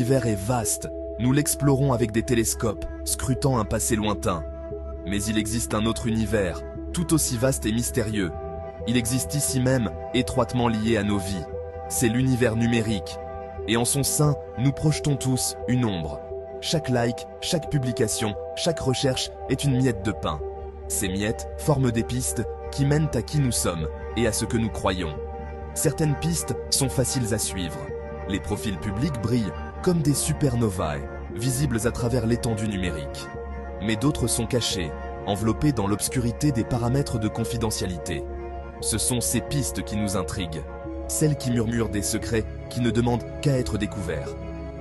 l'univers est vaste. Nous l'explorons avec des télescopes, scrutant un passé lointain. Mais il existe un autre univers, tout aussi vaste et mystérieux. Il existe ici même, étroitement lié à nos vies. C'est l'univers numérique. Et en son sein, nous projetons tous une ombre. Chaque like, chaque publication, chaque recherche est une miette de pain. Ces miettes forment des pistes qui mènent à qui nous sommes et à ce que nous croyons. Certaines pistes sont faciles à suivre. Les profils publics brillent comme des supernovae, visibles à travers l'étendue numérique. Mais d'autres sont cachés, enveloppés dans l'obscurité des paramètres de confidentialité. Ce sont ces pistes qui nous intriguent, celles qui murmurent des secrets qui ne demandent qu'à être découverts.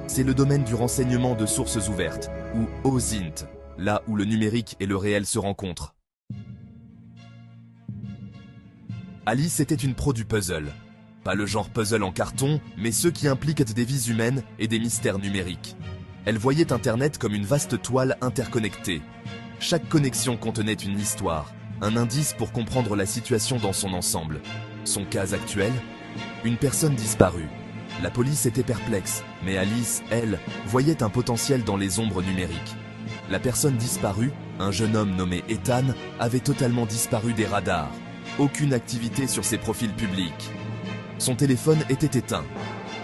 C'est le domaine du renseignement de sources ouvertes, ou OSINT, là où le numérique et le réel se rencontrent. Alice était une pro du puzzle. Pas le genre puzzle en carton, mais ceux qui impliquent des vies humaines et des mystères numériques. Elle voyait Internet comme une vaste toile interconnectée. Chaque connexion contenait une histoire, un indice pour comprendre la situation dans son ensemble. Son cas actuel ? Une personne disparue. La police était perplexe, mais Alice, elle, voyait un potentiel dans les ombres numériques. La personne disparue, un jeune homme nommé Ethan, avait totalement disparu des radars. Aucune activité sur ses profils publics. Son téléphone était éteint.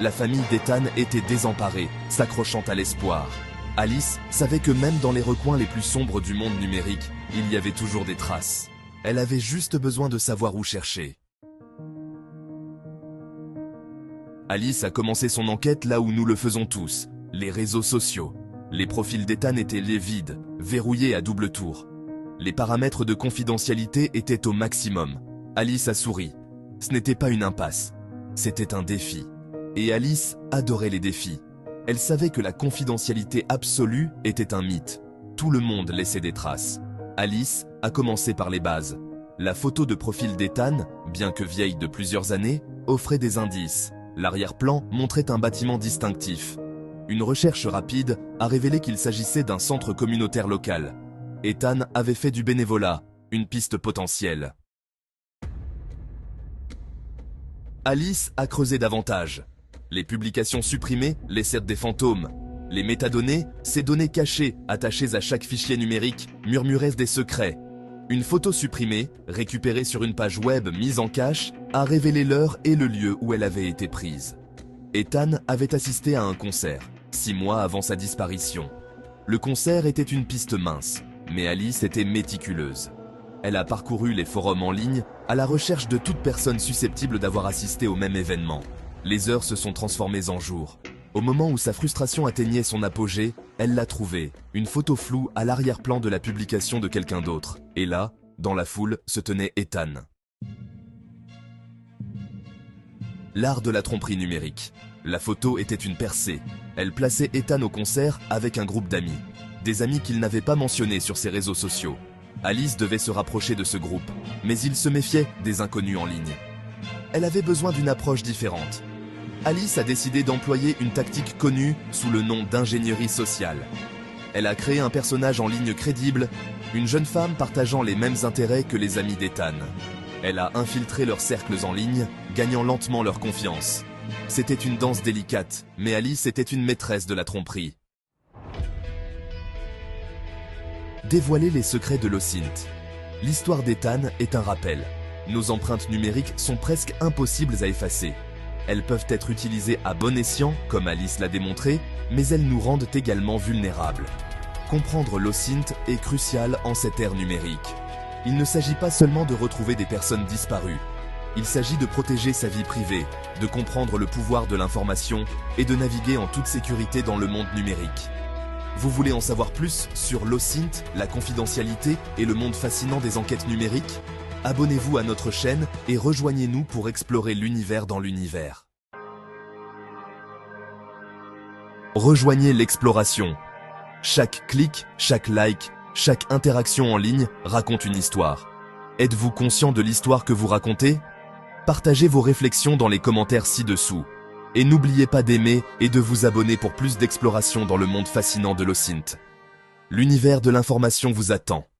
La famille d'Ethan était désemparée, s'accrochant à l'espoir. Alice savait que même dans les recoins les plus sombres du monde numérique, il y avait toujours des traces. Elle avait juste besoin de savoir où chercher. Alice a commencé son enquête là où nous le faisons tous, les réseaux sociaux. Les profils d'Ethan étaient vides, verrouillés à double tour. Les paramètres de confidentialité étaient au maximum. Alice a souri. Ce n'était pas une impasse, c'était un défi. Et Alice adorait les défis. Elle savait que la confidentialité absolue était un mythe. Tout le monde laissait des traces. Alice a commencé par les bases. La photo de profil d'Ethan, bien que vieille de plusieurs années, offrait des indices. L'arrière-plan montrait un bâtiment distinctif. Une recherche rapide a révélé qu'il s'agissait d'un centre communautaire local. Ethan avait fait du bénévolat, une piste potentielle. Alice a creusé davantage. Les publications supprimées laissèrent des fantômes. Les métadonnées, ces données cachées, attachées à chaque fichier numérique, murmuraient des secrets. Une photo supprimée, récupérée sur une page web mise en cache, a révélé l'heure et le lieu où elle avait été prise. Ethan avait assisté à un concert, 6 mois avant sa disparition. Le concert était une piste mince, mais Alice était méticuleuse. Elle a parcouru les forums en ligne à la recherche de toute personne susceptible d'avoir assisté au même événement. Les heures se sont transformées en jours. Au moment où sa frustration atteignait son apogée, elle l'a trouvée, une photo floue à l'arrière-plan de la publication de quelqu'un d'autre. Et là, dans la foule, se tenait Ethan. L'art de la tromperie numérique. La photo était une percée. Elle plaçait Ethan au concert avec un groupe d'amis. Des amis qu'il n'avait pas mentionnés sur ses réseaux sociaux. Alice devait se rapprocher de ce groupe, mais il se méfiait des inconnus en ligne. Elle avait besoin d'une approche différente. Alice a décidé d'employer une tactique connue sous le nom d'ingénierie sociale. Elle a créé un personnage en ligne crédible, une jeune femme partageant les mêmes intérêts que les amis d'Ethan. Elle a infiltré leurs cercles en ligne, gagnant lentement leur confiance. C'était une danse délicate, mais Alice était une maîtresse de la tromperie. Dévoiler les secrets de l'OSINT. L'histoire d'Ethan est un rappel. Nos empreintes numériques sont presque impossibles à effacer. Elles peuvent être utilisées à bon escient, comme Alice l'a démontré, mais elles nous rendent également vulnérables. Comprendre l'OSINT est crucial en cette ère numérique. Il ne s'agit pas seulement de retrouver des personnes disparues. Il s'agit de protéger sa vie privée, de comprendre le pouvoir de l'information et de naviguer en toute sécurité dans le monde numérique. Vous voulez en savoir plus sur l'OSINT, la confidentialité et le monde fascinant des enquêtes numériques ? Abonnez-vous à notre chaîne et rejoignez-nous pour explorer l'univers dans l'univers. Rejoignez l'exploration. Chaque clic, chaque like, chaque interaction en ligne raconte une histoire. Êtes-vous conscient de l'histoire que vous racontez ? Partagez vos réflexions dans les commentaires ci-dessous. Et n'oubliez pas d'aimer et de vous abonner pour plus d'exploration dans le monde fascinant de l'OSINT. L'univers de l'information vous attend.